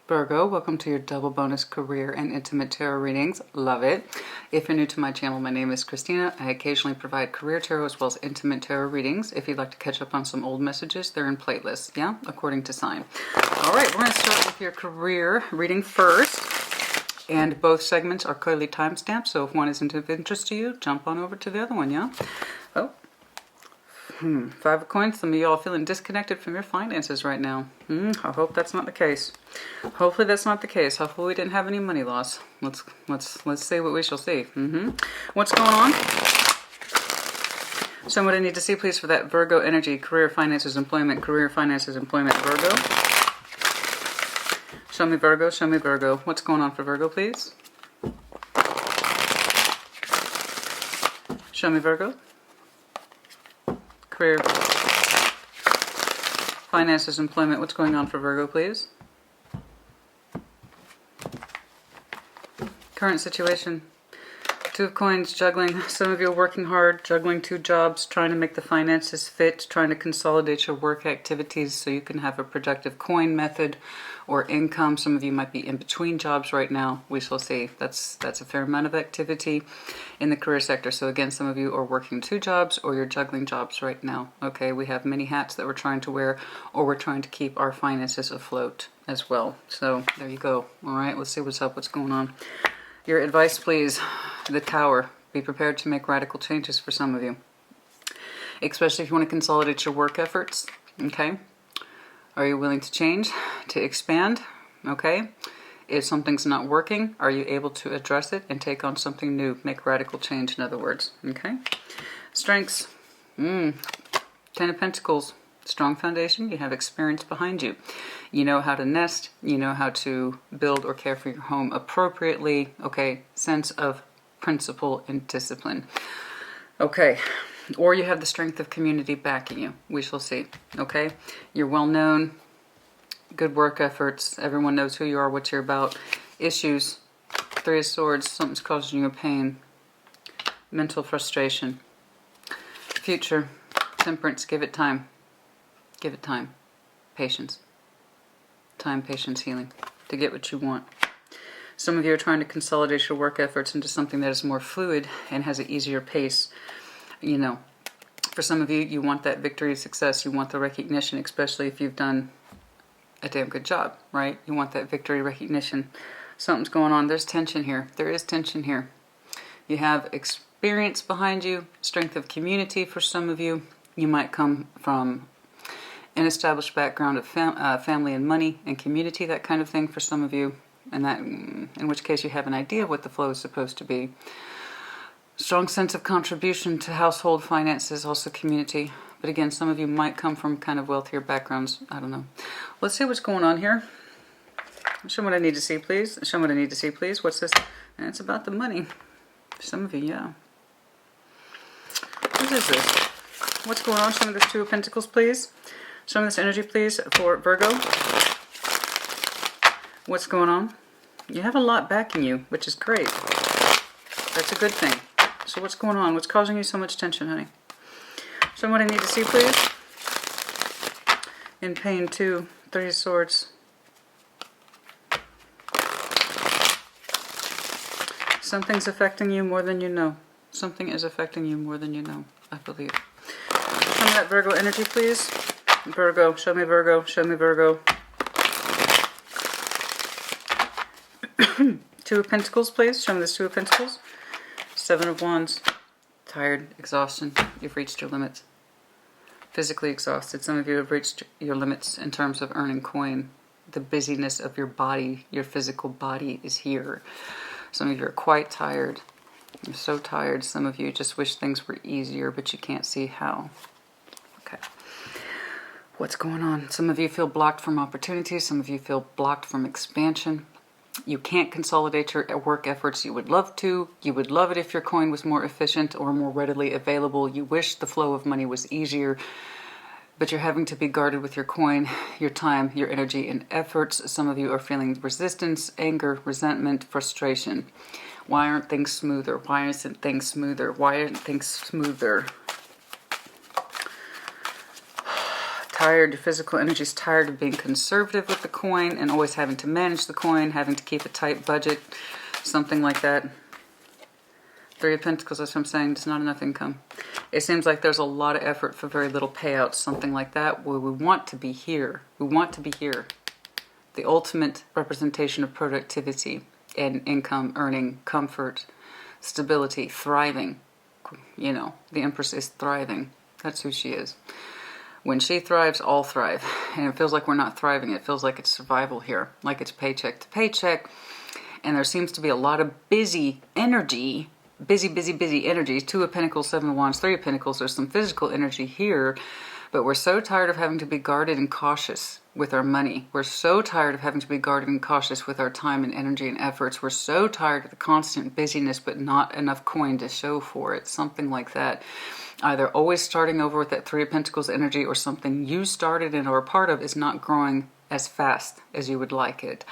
Virgo, welcome to your double bonus career and intimate tarot readings. Love it. If you're new to my channel, my name is Christina. I occasionally provide career tarot as well as intimate tarot readings. If you'd like to catch up on some old messages, they're in playlists, yeah, according to sign. All right, we're going to start with your career reading first. And both segments are clearly timestamped, so if one isn't of interest to you, jump on over to the other one, yeah? Oh. Five of Coins. Some of you all feeling disconnected from your finances right now. I hope that's not the case. Hopefully that's not the case. Hopefully we didn't have any money loss. Let's see what we shall see. What's going on? So what I need to see, please, for that Virgo energy, career, finances, employment, Virgo. Show me Virgo, show me Virgo. What's going on for Virgo, please? Show me Virgo. Career, finances, employment. What's going on for Virgo, please? Current situation. Two of Coins, juggling. Some of you are working hard, juggling two jobs, trying to make the finances fit, trying to consolidate your work activities so you can have a productive coin method or income. Some of you might be in between jobs right now. We shall see. That's a fair amount of activity in the career sector. So again, some of you are working two jobs or you're juggling jobs right now. Okay, we have many hats that we're trying to wear, or we're trying to keep our finances afloat as well. So there you go. All right, let's see what's up, what's going on. Your advice, please. The Tower. Be prepared to make radical changes for some of you, especially if you want to consolidate your work efforts. Okay. Are you willing to change, to expand? Okay. If something's not working, are you able to address it and take on something new? Make radical change, in other words. Okay. Strengths. Ten of Pentacles. Strong foundation. You have experience behind you. You know how to nest. You know how to build or care for your home appropriately. Okay. Sense of principle and discipline. Okay. Or you have the strength of community backing you. We shall see. Okay. You're well known. Good work efforts. Everyone knows who you are, what you're about. Issues. Three of Swords. Something's causing you pain. Mental frustration. Future. Temperance. Give it time. Give it time. Patience. Time, patience, healing. To get what you want. Some of you are trying to consolidate your work efforts into something that is more fluid and has an easier pace. You know, for some of you, you want that victory, success. You want the recognition, especially if you've done a damn good job, right? You want that victory, recognition. Something's going on. There's tension here. There is tension here. You have experience behind you, strength of community for some of you. You might come from an established background of family and money and community, that kind of thing for some of you. And that, in which case you have an idea of what the flow is supposed to be. Strong sense of contribution to household finances, also community. But again, some of you might come from kind of wealthier backgrounds. I don't know. Let's see what's going on here. Show me what I need to see, please. Show me what I need to see, please. What's this? And it's about the money. Some of you, yeah. What is this? What's going on? Show me this Two of Pentacles, please. Show me this energy, please, for Virgo. What's going on? You have a lot backing you, which is great. That's a good thing. So what's going on? What's causing you so much tension, honey? Show me what I need to see, please. In pain, too. Three of Swords. Something's affecting you more than you know. Something is affecting you more than you know, I believe. Show me that Virgo energy, please. Virgo. Show me Virgo. Show me Virgo. Two of Pentacles, please. Show me this Two of Pentacles. Seven of Wands. Tired, exhaustion. You've reached your limits. Physically exhausted. Some of you have reached your limits in terms of earning coin. The busyness of your body, your physical body is here. Some of you are quite tired. You're so tired. Some of you just wish things were easier, but you can't see how. Okay. What's going on? Some of you feel blocked from opportunities. Some of you feel blocked from expansion. You can't consolidate your work efforts. You would love to. You would love it if your coin was more efficient or more readily available. You wish the flow of money was easier, but you're having to be guarded with your coin, your time, your energy, and efforts. Some of you are feeling resistance, anger, resentment, frustration. Why aren't things smoother? Why isn't things smoother? Why aren't things smoother? tired. Your physical energy is tired of being conservative with the coin and always having to manage the coin, having to keep a tight budget, something like that. Three of Pentacles, that's what I'm saying. There's not enough income. It seems like there's a lot of effort for very little payouts, something like that. Where we want to be here. We want to be here. The ultimate representation of productivity and income, earning, comfort, stability, thriving. You know, the Empress is thriving. That's who she is. When she thrives, all thrive. And it feels like we're not thriving. It feels like it's survival here. Like it's paycheck to paycheck. And there seems to be a lot of busy energy. Busy energies. Two of Pentacles, Seven of Wands, Three of Pentacles. There's some physical energy here. But we're so tired of having to be guarded and cautious with our money. We're so tired of having to be guarded and cautious with our time and energy and efforts. We're so tired of the constant busyness but not enough coin to show for it. Something like that. Either always starting over with that Three of Pentacles energy, or something you started and are a part of is not growing as fast as you would like it.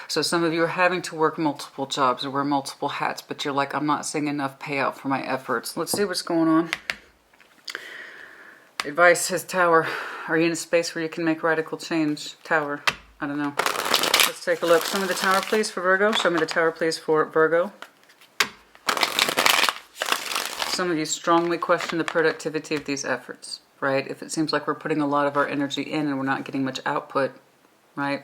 So some of you are having to work multiple jobs or wear multiple hats, but you're like, I'm not seeing enough payout for my efforts. Let's see what's going on. Advice says Tower. Are you in a space where you can make radical change? Tower. I don't know. Let's take a look. Show me the Tower, please, for Virgo. Show me the Tower, please, for Virgo. Some of you strongly question the productivity of these efforts, right? If it seems like we're putting a lot of our energy in and we're not getting much output, right?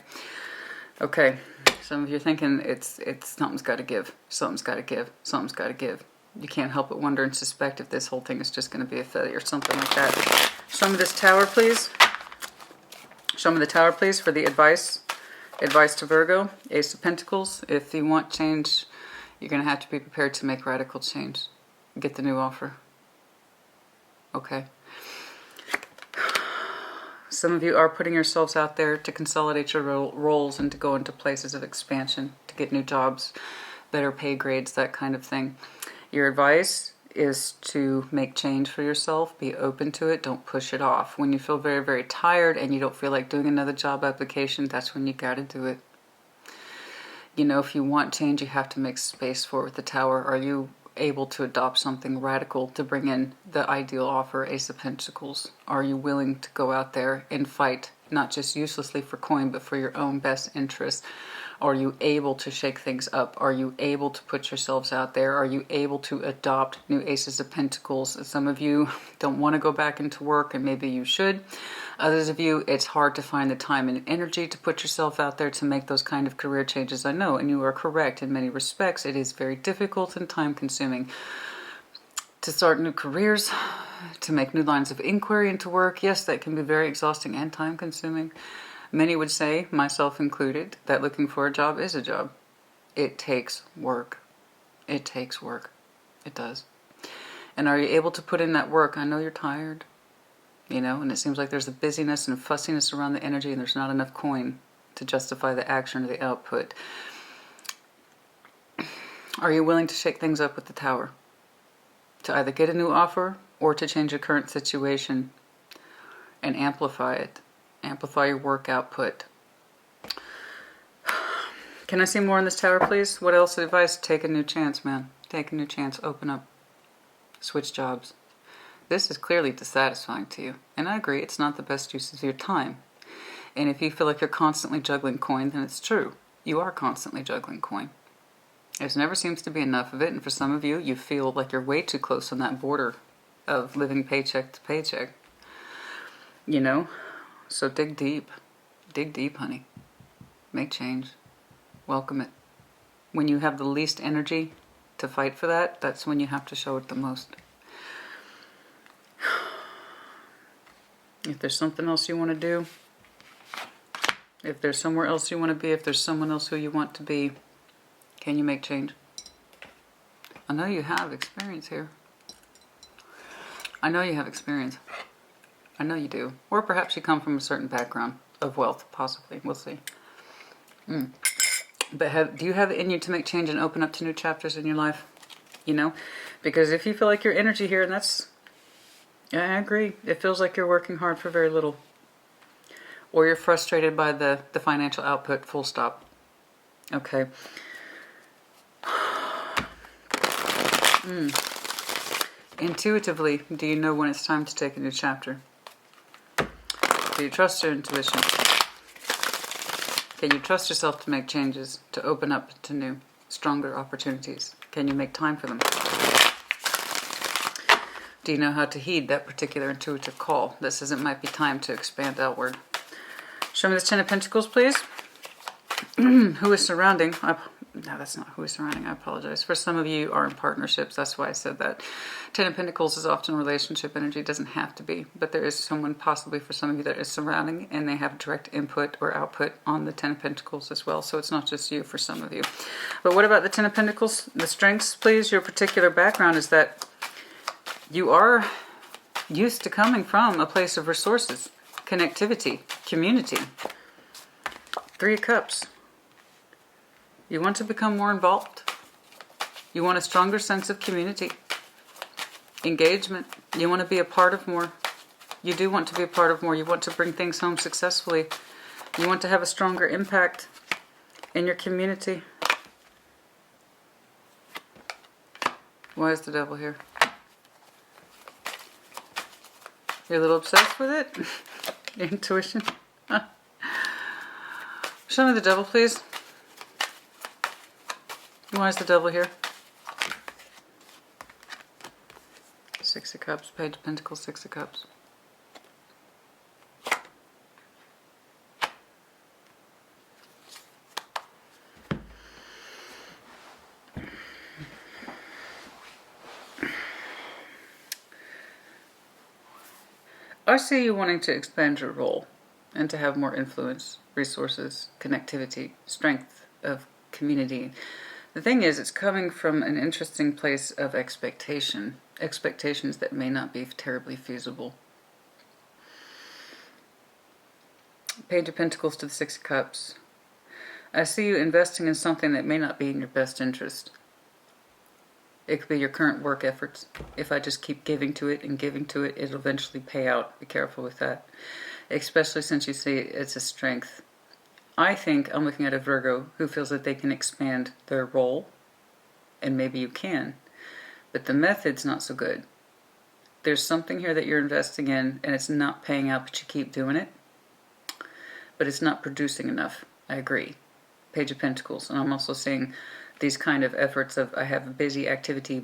Okay. Some of you are thinking it's something's got to give. Something's got to give. Something's got to give. You can't help but wonder and suspect if this whole thing is just going to be a failure, something like that. Show me this Tower, please. Show me the Tower, please, for the advice. Advice to Virgo. Ace of Pentacles. If you want change, you're going to have to be prepared to make radical change. Get the new offer. Okay. Some of you are putting yourselves out there to consolidate your roles and to go into places of expansion, to get new jobs, better pay grades, that kind of thing. Your advice is to make change for yourself. Be open to it. Don't push it off. When you feel very, very tired and you don't feel like doing another job application, that's when you got to do it. You know, if you want change, you have to make space for it with the Tower. Are you able to adopt something radical to bring in the ideal offer? Ace of Pentacles. Are you willing to go out there and fight, not just uselessly for coin, but for your own best interest? Are you able to shake things up? Are you able to put yourselves out there? Are you able to adopt new Aces of Pentacles? Some of you don't want to go back into work, and maybe you should. Others of you, it's hard to find the time and energy to put yourself out there to make those kind of career changes. I know, and you are correct in many respects. It is very difficult and time-consuming to start new careers, to make new lines of inquiry into work. Yes, that can be very exhausting and time-consuming. Many would say, myself included, that looking for a job is a job. It takes work. It takes work. It does. And are you able to put in that work? I know you're tired, you know, and it seems like there's a busyness and fussiness around the energy, and there's not enough coin to justify the action or the output. Are you willing to shake things up with the Tower? To either get a new offer or to change your current situation and amplify it. Amplify your work output. Can I see more on this Tower, please? What else advice? Take a new chance, man. Take a new chance. Open up. Switch jobs. This is clearly dissatisfying to you. And I agree, it's not the best use of your time. And if you feel like you're constantly juggling coin, then it's true. You are constantly juggling coin. There never seems to be enough of it. And for some of you, you feel like you're way too close on that border of living paycheck to paycheck. You know? So dig deep. Dig deep, honey. Make change. Welcome it. When you have the least energy to fight for that, that's when you have to show it the most. If there's something else you want to do, if there's somewhere else you want to be, if there's someone else who you want to be, can you make change? I know you have experience here. I know you have experience. I know you do. Or perhaps you come from a certain background of wealth, possibly. We'll see. But do you have it in you to make change and open up to new chapters in your life? You know? Because if you feel like your energy here, and that's... Yeah, I agree. It feels like you're working hard for very little. Or you're frustrated by the financial output, full stop. Okay. Intuitively, do you know when it's time to take a new chapter? Do you trust your intuition? Can you trust yourself to make changes, to open up to new, stronger opportunities? Can you make time for them? Do you know how to heed that particular intuitive call that says it might be time to expand outward? Show me the Ten of Pentacles, please. Who is surrounding? No, that's not who is surrounding. I apologize. For some of you are in partnerships. That's why I said that. Ten of Pentacles is often relationship energy. It doesn't have to be. But there is someone possibly for some of you that is surrounding and they have direct input or output on the Ten of Pentacles as well. So it's not just you for some of you. But what about the Ten of Pentacles? The strengths, please. Your particular background is that you are used to coming from a place of resources, connectivity, community. Three of Cups. You want to become more involved. You want a stronger sense of community, engagement. You want to be a part of more. You do want to be a part of more. You want to bring things home successfully. You want to have a stronger impact in your community. Why is the Devil here? You're a little obsessed with it? Your intuition? Huh. Show me the Devil, please. Why is the Devil here? Six of Cups, Page of Pentacles, Six of Cups. I see you wanting to expand your role and to have more influence, resources, connectivity, strength of community. The thing is, it's coming from an interesting place of expectation. Expectations that may not be terribly feasible. Page of Pentacles to the Six of Cups. I see you investing in something that may not be in your best interest. It could be your current work efforts. If I just keep giving to it and giving to it, it'll eventually pay out. Be careful with that. Especially since you see it's a strength. I think I'm looking at a Virgo who feels that they can expand their role, and maybe you can, but the method's not so good. There's something here that you're investing in, and it's not paying out, but you keep doing it, but it's not producing enough. I agree. Page of Pentacles, and I'm also seeing these kind of efforts of I have a busy activity,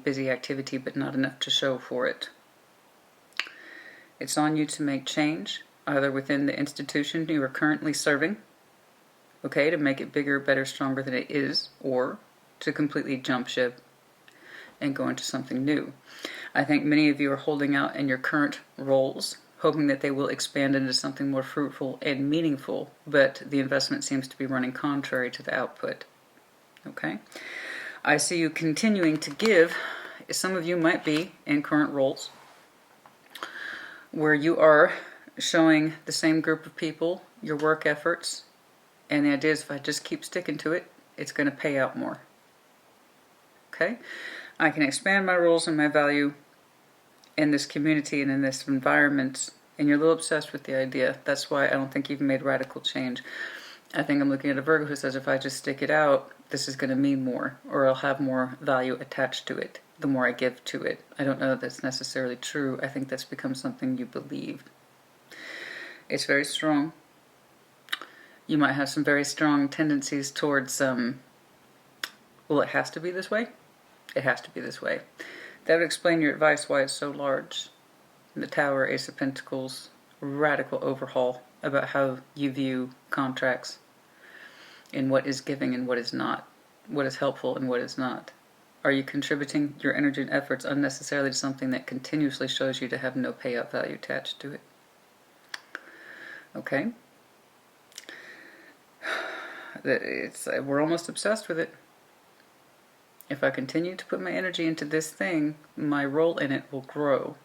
but not enough to show for it. It's on you to make change, either within the institution you are currently serving, okay, to make it bigger, better, stronger than it is, or to completely jump ship and go into something new. I think many of you are holding out in your current roles, hoping that they will expand into something more fruitful and meaningful, but the investment seems to be running contrary to the output. Okay? I see you continuing to give. Some of you might be in current roles where you are showing the same group of people your work efforts, and the idea is if I just keep sticking to it, it's going to pay out more. Okay? I can expand my roles and my value in this community and in this environment, and you're a little obsessed with the idea. That's why I don't think you've made radical change. I think I'm looking at a Virgo who says if I just stick it out, this is going to mean more, or I'll have more value attached to it the more I give to it. I don't know that that's necessarily true. I think that's become something you believe. It's very strong. You might have some very strong tendencies towards, well, it has to be this way. It has to be this way. That would explain your advice why it's so large. The Tower, Ace of Pentacles, radical overhaul about how you view contracts and what is giving and what is not, what is helpful and what is not. Are you contributing your energy and efforts unnecessarily to something that continuously shows you to have no payout value attached to it? Okay? We're almost obsessed with it. If I continue to put my energy into this thing, my role in it will grow.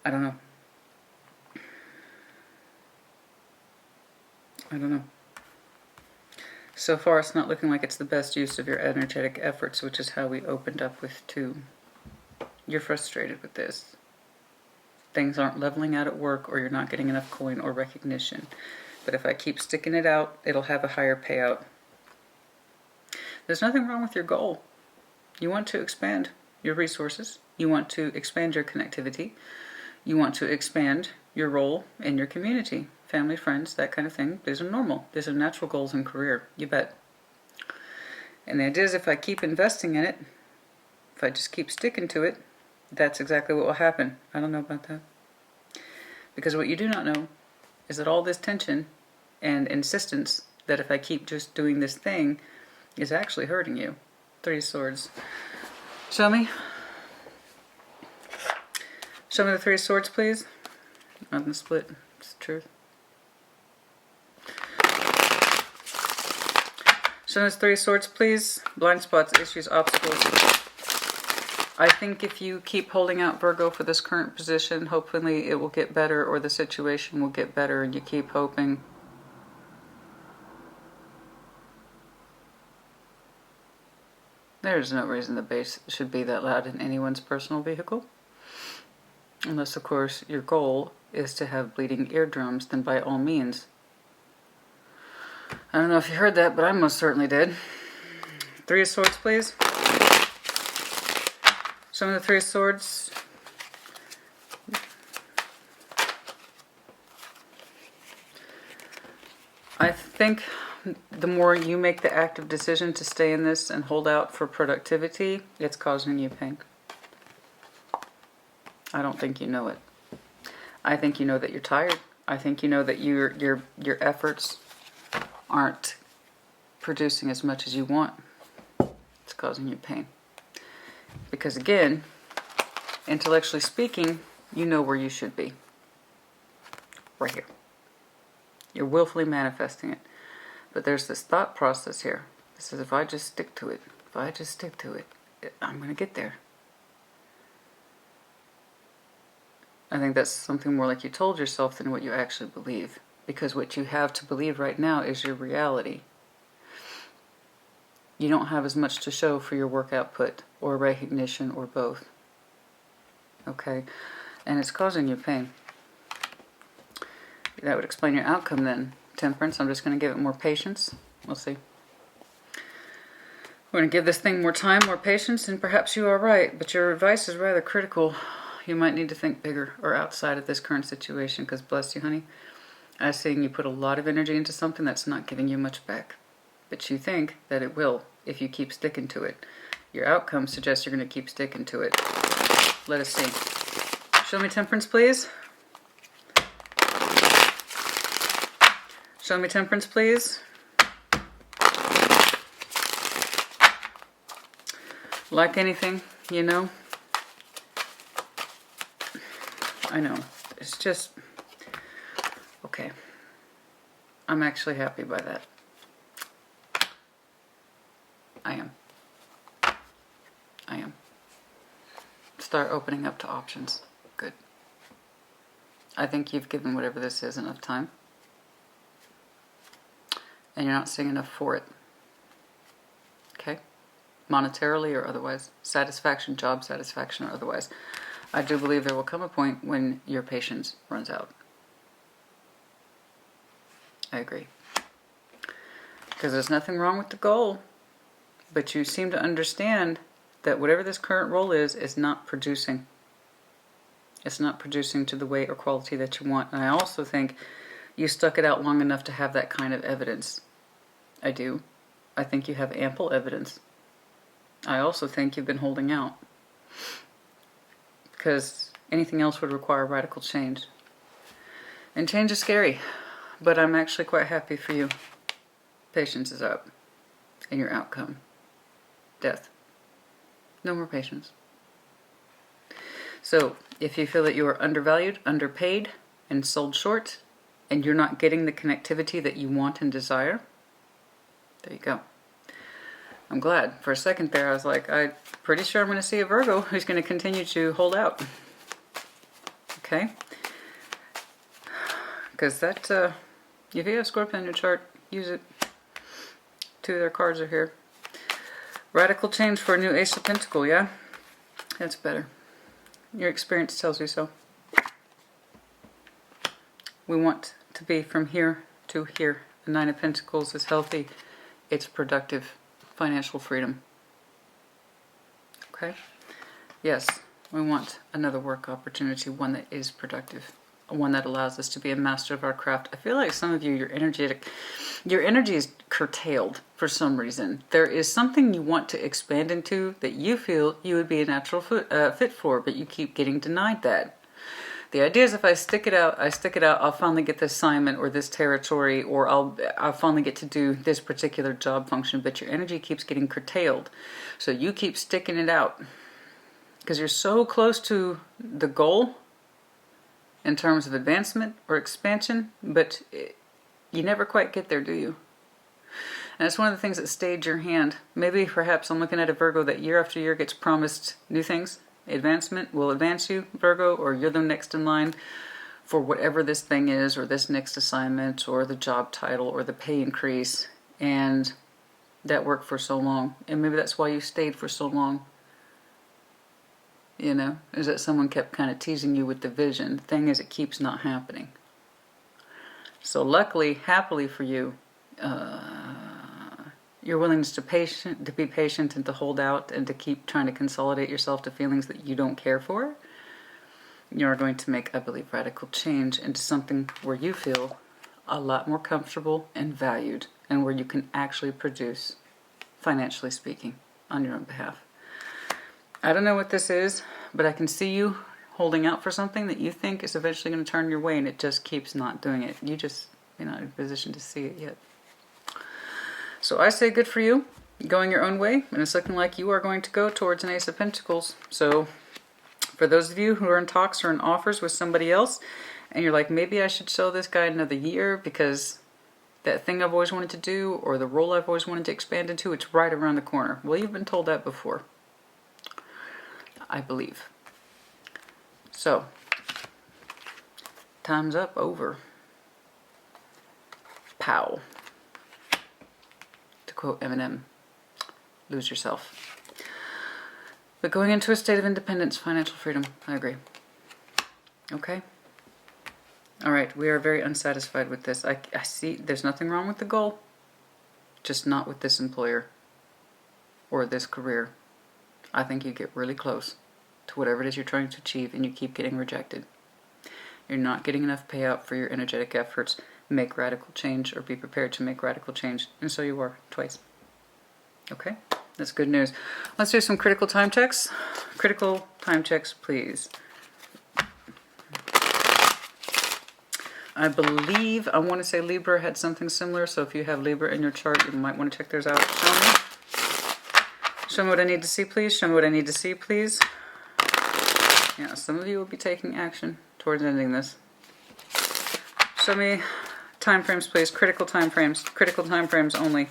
I don't know. I don't know. So far, it's not looking like it's the best use of your energetic efforts, which is how we opened up with 2. You're frustrated with this. Things aren't leveling out at work, or you're not getting enough coin or recognition. But if I keep sticking it out, it'll have a higher payout. There's nothing wrong with your goal. You want to expand your resources. You want to expand your connectivity. You want to expand your role in your community, family, friends, that kind of thing. These are normal. These are natural goals in career. You bet. And the idea is if I keep investing in it, if I just keep sticking to it, that's exactly what will happen. I don't know about that. Because what you do not know is that all this tension and insistence that if I keep just doing this thing is actually hurting you. Three of Swords. Show me. Show me the Three of Swords, please. On the split. It's the truth. Show us Three of Swords, please. Blind spots, issues, obstacles. I think if you keep holding out, Virgo, for this current position, hopefully it will get better, or the situation will get better, and you keep hoping. There's no reason the bass should be that loud in anyone's personal vehicle. Unless, of course, your goal is to have bleeding eardrums, then by all means. I don't know if you heard that, but I most certainly did. Three of Swords, please. Show me the Three of Swords. I think the more you make the active decision to stay in this and hold out for productivity, it's causing you pain. I don't think you know it. I think you know that you're tired. I think you know that your efforts aren't producing as much as you want. It's causing you pain. Because again, intellectually speaking, you know where you should be. Right here. You're willfully manifesting it. But there's this thought process here. It says, if I just stick to it, I'm going to get there. I think that's something more like you told yourself than what you actually believe. Because what you have to believe right now is your reality. You don't have as much to show for your work output or recognition or both. Okay? And it's causing you pain. That would explain your outcome then. Temperance, I'm just going to give it more patience. We'll see. We're going to give this thing more time, more patience, and perhaps you are right, but your advice is rather critical. You might need to think bigger or outside of this current situation, because bless you, honey, I was saying you put a lot of energy into something that's not giving you much back. But you think that it will if you keep sticking to it. Your outcome suggests you're going to keep sticking to it. Let us see. Show me Temperance, please. Show me Temperance, please. Like anything, you know? I know. It's just... okay. I'm actually happy by that. I am. Start opening up to options. Good. I think you've given whatever this is enough time. And you're not seeing enough for it. Okay? Monetarily or otherwise. Satisfaction, job satisfaction or otherwise. I do believe there will come a point when your patience runs out. I agree. Because there's nothing wrong with the goal. But you seem to understand that whatever this current role is not producing. It's not producing to the weight or quality that you want. And I also think you stuck it out long enough to have that kind of evidence. I do. I think you have ample evidence. I also think you've been holding out. Because anything else would require radical change. And change is scary. But I'm actually quite happy for you. Patience is up. And your outcome. Death. No more patience. So, if you feel that you are undervalued, underpaid, and sold short, and you're not getting the connectivity that you want and desire, there you go. I'm glad. For a second there, I was like, I'm pretty sure I'm going to see a Virgo who's going to continue to hold out. Okay? Because that, if you have Scorpio in your chart, use it. Two of their cards are here. Radical change for a new Ace of Pentacles, yeah? That's better. Your experience tells you so. We want to be from here to here. The Nine of Pentacles is healthy. It's productive. Financial freedom. Okay? Yes, we want another work opportunity, one that is productive. one that allows us to be a master of our craft. I feel like some of you, your energy is curtailed for some reason. There is something you want to expand into that you feel you would be a natural fit for, but you keep getting denied that. The idea is if I stick it out, I'll finally get this assignment or this territory, or I'll finally get to do this particular job function, but your energy keeps getting curtailed. So you keep sticking it out because you're so close to the goal in terms of advancement or expansion, but you never quite get there, do you? And it's one of the things that stayed your hand. Maybe perhaps I'm looking at a Virgo that year after year gets promised new things. Advancement will advance you, Virgo, or you're the next in line for whatever this thing is, or this next assignment, or the job title, or the pay increase. And that worked for so long. And maybe that's why you stayed for so long. You know, is that someone kept kind of teasing you with the vision. The thing is, it keeps not happening. So luckily, happily for you, your willingness to be patient and to hold out and to keep trying to consolidate yourself to feelings that you don't care for, you're going to make, I believe, radical change into something where you feel a lot more comfortable and valued, and where you can actually produce, financially speaking, on your own behalf. I don't know what this is, but I can see you holding out for something that you think is eventually going to turn your way, and it just keeps not doing it. You're not in a position to see it yet. So I say good for you, going your own way, and it's looking like you are going to go towards an Ace of Pentacles. So for those of you who are in talks or in offers with somebody else, and you're like, maybe I should show this guy another year because that thing I've always wanted to do, or the role I've always wanted to expand into, it's right around the corner. Well, you've been told that before, I believe. So, time's up, over. Pow. To quote Eminem, lose yourself. But going into a state of independence, financial freedom, I agree. Okay? Alright, we are very unsatisfied with this. I see there's nothing wrong with the goal, just not with this employer or this career. I think you get really close to whatever it is you're trying to achieve and you keep getting rejected. You're not getting enough payout for your energetic efforts. Make radical change, or be prepared to make radical change. And so you are, twice. Okay? That's good news. Let's do some critical time checks. Critical time checks, please. I believe, I want to say Libra had something similar, so if you have Libra in your chart, you might want to check theirs out. Show me. Show me what I need to see, please. Show me what I need to see, please. Yeah, some of you will be taking action towards ending this. Show me time frames, please. Critical time frames. Critical time frames only.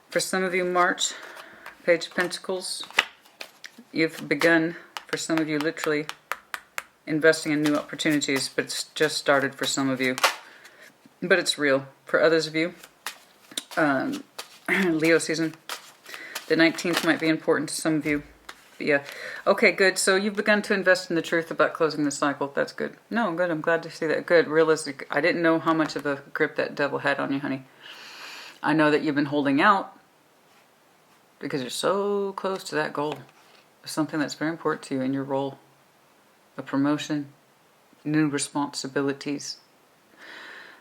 For some of you, March, Page of Pentacles. You've begun, for some of you, literally investing in new opportunities, but it's just started for some of you. But it's real. For others of you, Leo season, the 19th might be important to some of you. But yeah. Okay, good. So you've begun to invest in the truth about closing the cycle. That's good. No, good. I'm glad to see that. Good. Realistic. I didn't know how much of a grip that devil had on you, honey. I know that you've been holding out because you're so close to that goal. Something that's very important to you in your role. A promotion, new responsibilities.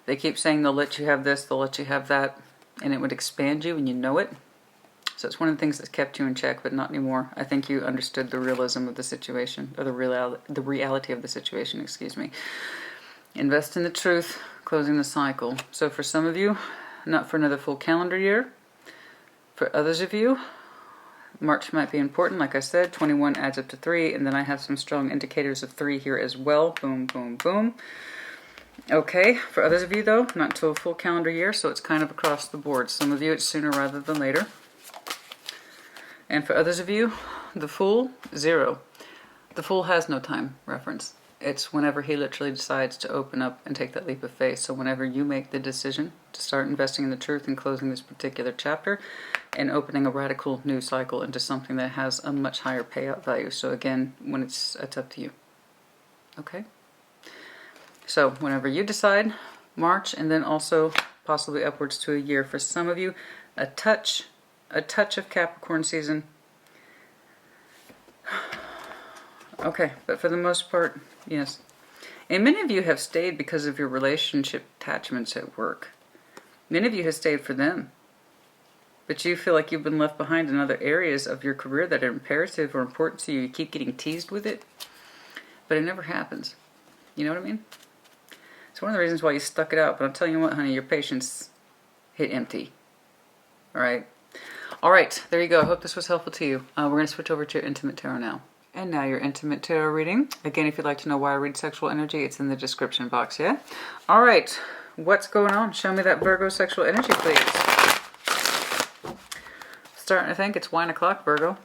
They keep saying they'll let you have this, they'll let you have that, and it would expand you, and you know it. So it's one of the things that's kept you in check, but not anymore. I think you understood the realism of the situation, or the reality of the situation, excuse me. Invest in the truth, closing the cycle. So for some of you, not for another full calendar year. For others of you, March might be important. Like I said, 21 adds up to 3, and then I have some strong indicators of 3 here as well. Boom, boom, boom. Okay, for others of you though, not until a full calendar year, so it's kind of across the board. Some of you, it's sooner rather than later. And for others of you, the Fool, 0. The Fool has no time reference. It's whenever he literally decides to open up and take that leap of faith. So whenever you make the decision to start investing in the truth and closing this particular chapter and opening a radical new cycle into something that has a much higher payout value. So again, when it's up to you. Okay? So whenever you decide, March, and then also possibly upwards to a year. For some of you, a touch of Capricorn season. Okay, but for the most part, yes. And many of you have stayed because of your relationship attachments at work. Many of you have stayed for them. But you feel like you've been left behind in other areas of your career that are imperative or important to you. You keep getting teased with it, but it never happens. You know what I mean? It's one of the reasons why you stuck it out. But I'll tell you what, honey, your patience hit empty. All right? All right, there you go. I hope this was helpful to you. We're going to switch over to your intimate tarot now. And now your intimate tarot reading. Again, if you'd like to know why I read sexual energy, it's in the description box, yeah? All right, what's going on? Show me that Virgo sexual energy, please. Starting to think it's wine o'clock, Virgo.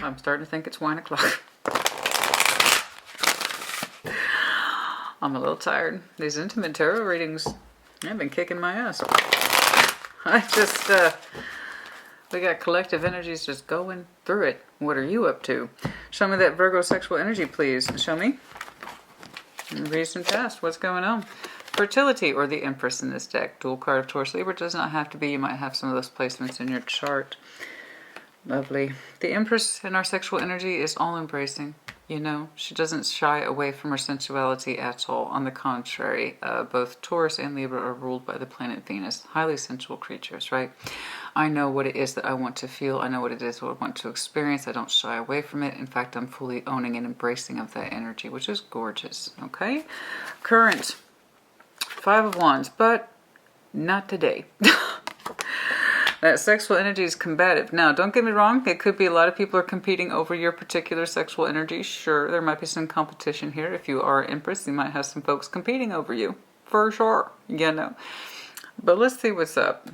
I'm starting to think it's wine o'clock. I'm a little tired. These intimate tarot readings, they've been kicking my ass. I just, we got collective energies just going through it. What are you up to? Show me that Virgo sexual energy, please. Show me. Recent past. What's going on? Fertility, or the Empress in this deck. Dual card of Taurus Libra. Does not have to be. You might have some of those placements in your chart. Lovely. The Empress in our sexual energy is all embracing. You know, she doesn't shy away from her sensuality at all. On the contrary, both Taurus and Libra are ruled by the planet Venus. Highly sensual creatures, right? I know what it is that I want to feel. I know what it is what I want to experience. I don't shy away from it. In fact, I'm fully owning and embracing of that energy, which is gorgeous, okay? Current. 5 of Wands, but not today. That sexual energy is combative. Now, don't get me wrong. It could be a lot of people are competing over your particular sexual energy. Sure, there might be some competition here. If you are Empress, you might have some folks competing over you. For sure. You know. But let's see what's up.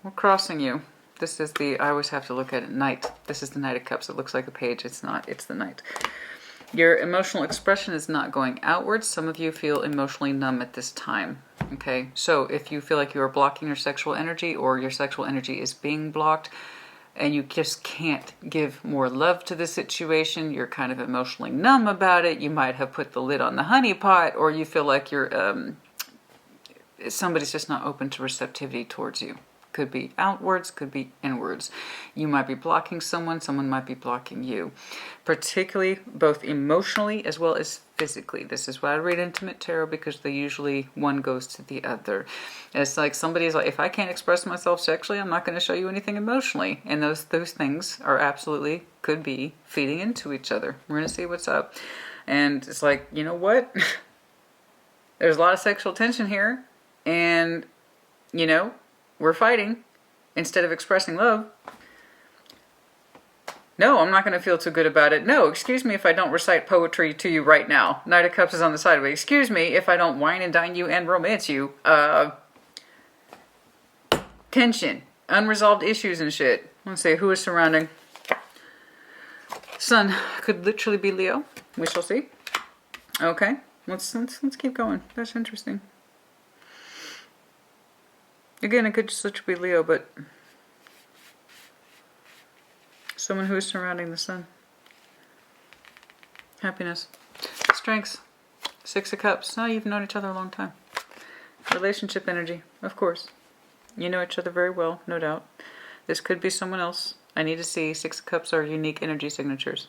We're crossing you. This is the, I always have to look at it, Knight. This is the Knight of Cups. It looks like a page. It's not. It's the Knight. Your emotional expression is not going outwards. Some of you feel emotionally numb at this time. Okay, so if you feel like you are blocking your sexual energy, or your sexual energy is being blocked and you just can't give more love to the situation, you're kind of emotionally numb about it. You might have put the lid on the honey pot, or you feel like you're somebody's just not open to receptivity towards you. Could be outwards, could be inwards. You might be blocking someone, someone might be blocking you. Particularly both emotionally as well as physically. This is why I read intimate tarot, because they usually, one goes to the other. It's like somebody's like, if I can't express myself sexually, I'm not going to show you anything emotionally. And those things are absolutely, could be feeding into each other. We're going to see what's up. And it's like, you know what? There's a lot of sexual tension here. And, you know, we're fighting instead of expressing love. No, I'm not going to feel too good about it. No, excuse me if I don't recite poetry to you right now. Knight of Cups is on the side of it. Excuse me if I don't wine and dine you and romance you. Tension. Unresolved issues and shit. Let's see, who is surrounding? Sun could literally be Leo. We shall see. Okay, let's keep going. That's interesting. Again, it could just literally be Leo, but someone who is surrounding the sun. Happiness. Strengths. 6 of Cups. Oh, you've known each other a long time. Relationship energy, of course. You know each other very well, no doubt. This could be someone else. I need to see. 6 of Cups are unique energy signatures.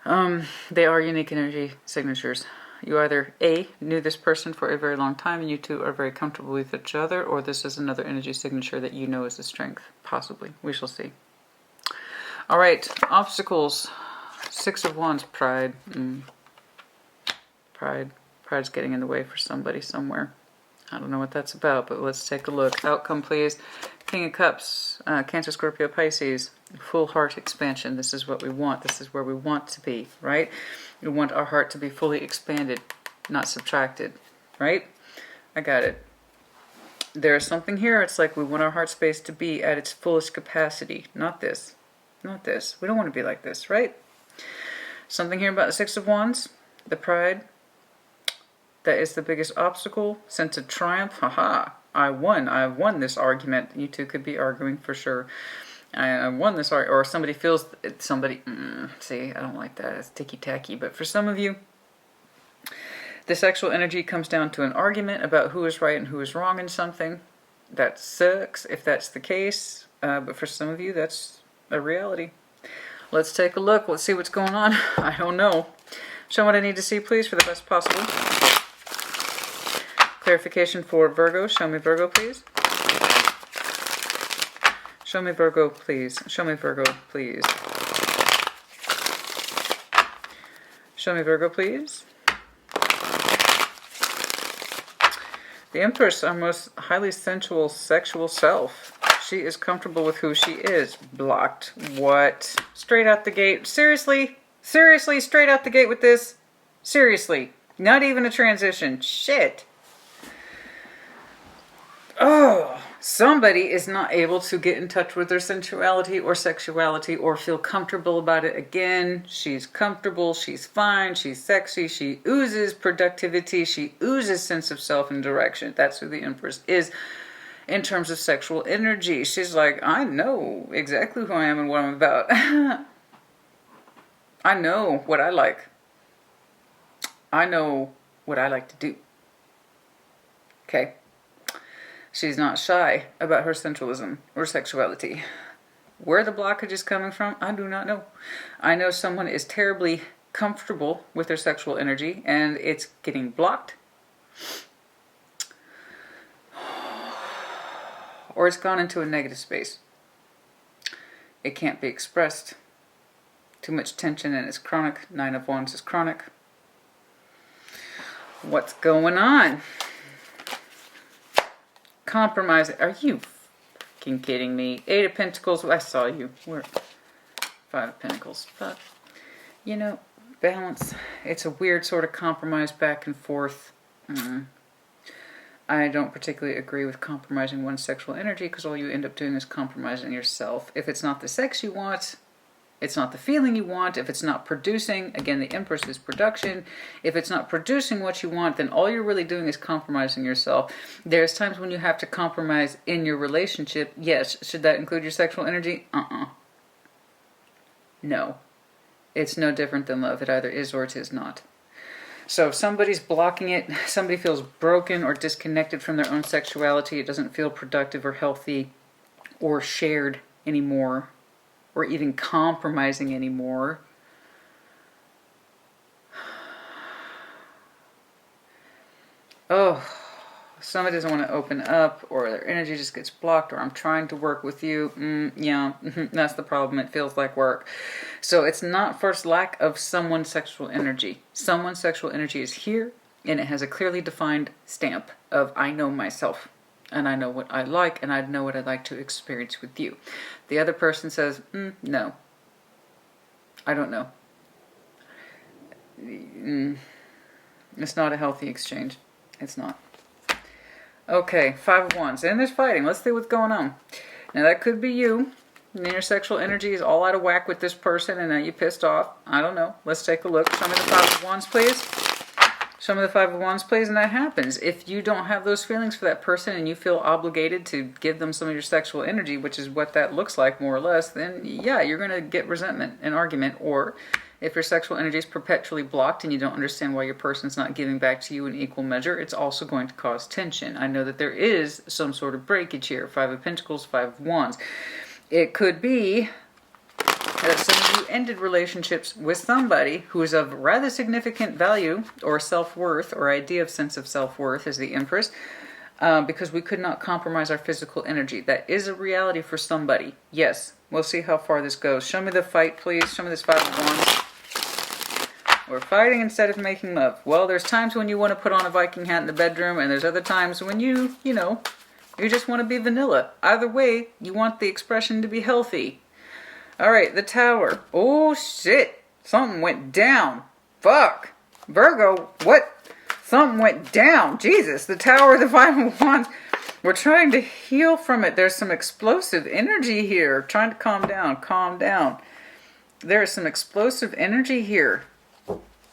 They are unique energy signatures. You either A, knew this person for a very long time and you two are very comfortable with each other, or this is another energy signature that you know is a strength. Possibly. We shall see. All right. Obstacles. 6 of Wands. Pride. Pride. Pride's getting in the way for somebody somewhere. I don't know what that's about, but let's take a look. Outcome, please. King of Cups. Cancer, Scorpio, Pisces. Full heart expansion. This is what we want. This is where we want to be, right? We want our heart to be fully expanded, not subtracted, right? I got it. There's something here. It's like we want our heart space to be at its fullest capacity. Not this. Not this. We don't want to be like this, right? Something here about the 6 of Wands. The pride. That is the biggest obstacle. Sense of triumph. Haha. I won. I've won this argument. You two could be arguing for sure. I won this argument. Or somebody feels... Somebody... see, I don't like that. It's ticky-tacky. But for some of you, the sexual energy comes down to an argument about who is right and who is wrong in something. That sucks if that's the case. But for some of you, that's a reality. Let's take a look. Let's see what's going on. I don't know. Show what I need to see, please, for the best possible. Clarification for Virgo. Show me Virgo, please. Show me Virgo, please. Show me Virgo, please. Show me Virgo, please. The Empress, our most highly sensual, sexual self. She is comfortable with who she is. Blocked. What? Straight out the gate. Seriously? Seriously? Straight out the gate with this? Seriously? Not even a transition. Shit. Oh, somebody is not able to get in touch with their sensuality or sexuality or feel comfortable about it again. She's comfortable, she's fine, she's sexy, she oozes productivity, she oozes sense of self and direction. That's who the Empress is in terms of sexual energy. She's like, I know exactly who I am and what I'm about. I know what I like. I know what I like to do. Okay? She's not shy about her sensualism or sexuality. Where the blockage is coming from, I do not know. I know someone is terribly comfortable with their sexual energy and it's getting blocked. Or it's gone into a negative space. It can't be expressed. Too much tension and it's chronic. 9 of Wands is chronic. What's going on? Compromise. Are you fucking kidding me? 8 of Pentacles. I saw you. We're 5 of Pentacles. But, you know, balance. It's a weird sort of compromise back and forth. I don't particularly agree with compromising one's sexual energy because all you end up doing is compromising yourself. If it's not the sex you want, it's not the feeling you want. If it's not producing, again, the Empress is production. If it's not producing what you want, then all you're really doing is compromising yourself. There's times when you have to compromise in your relationship. Yes. Should that include your sexual energy? No. It's no different than love. It either is or it is not. So if somebody's blocking it, somebody feels broken or disconnected from their own sexuality, it doesn't feel productive or healthy or shared anymore, or even compromising anymore. Oh, somebody doesn't want to open up, or their energy just gets blocked, or I'm trying to work with you. Yeah, that's the problem. It feels like work. So it's not for lack of someone's sexual energy. Someone's sexual energy is here, and it has a clearly defined stamp of I know myself. And I know what I like, and I know what I'd like to experience with you. The other person says, no. I don't know. It's not a healthy exchange. It's not. Okay, 5 of Wands. And there's fighting. Let's see what's going on. Now, that could be you. And your sexual energy is all out of whack with this person, and now you're pissed off. I don't know. Let's take a look. Show me the 5 of Wands, please. Show me the 5 of Wands, please, and that happens. If you don't have those feelings for that person and you feel obligated to give them some of your sexual energy, which is what that looks like more or less, then yeah, you're going to get resentment and argument. Or if your sexual energy is perpetually blocked and you don't understand why your person's not giving back to you in equal measure, it's also going to cause tension. I know that there is some sort of breakage here. 5 of Pentacles, 5 of Wands. It could be that some of you ended relationships with somebody who is of rather significant value or self-worth or idea of sense of self-worth as the Empress, because we could not compromise our physical energy. That is a reality for somebody. Yes, we'll see how far this goes. Show me the fight, please. Show me this 5 of Wands. We're fighting instead of making love. Well, there's times when you want to put on a Viking hat in the bedroom, and there's other times when you just want to be vanilla. Either way, you want the expression to be healthy. All right, the Tower. Oh, shit. Something went down. Fuck. Virgo, what? Something went down. Jesus, the Tower, the 5 of Wands. We're trying to heal from it. There's some explosive energy here. Trying to calm down. Calm down. There is some explosive energy here.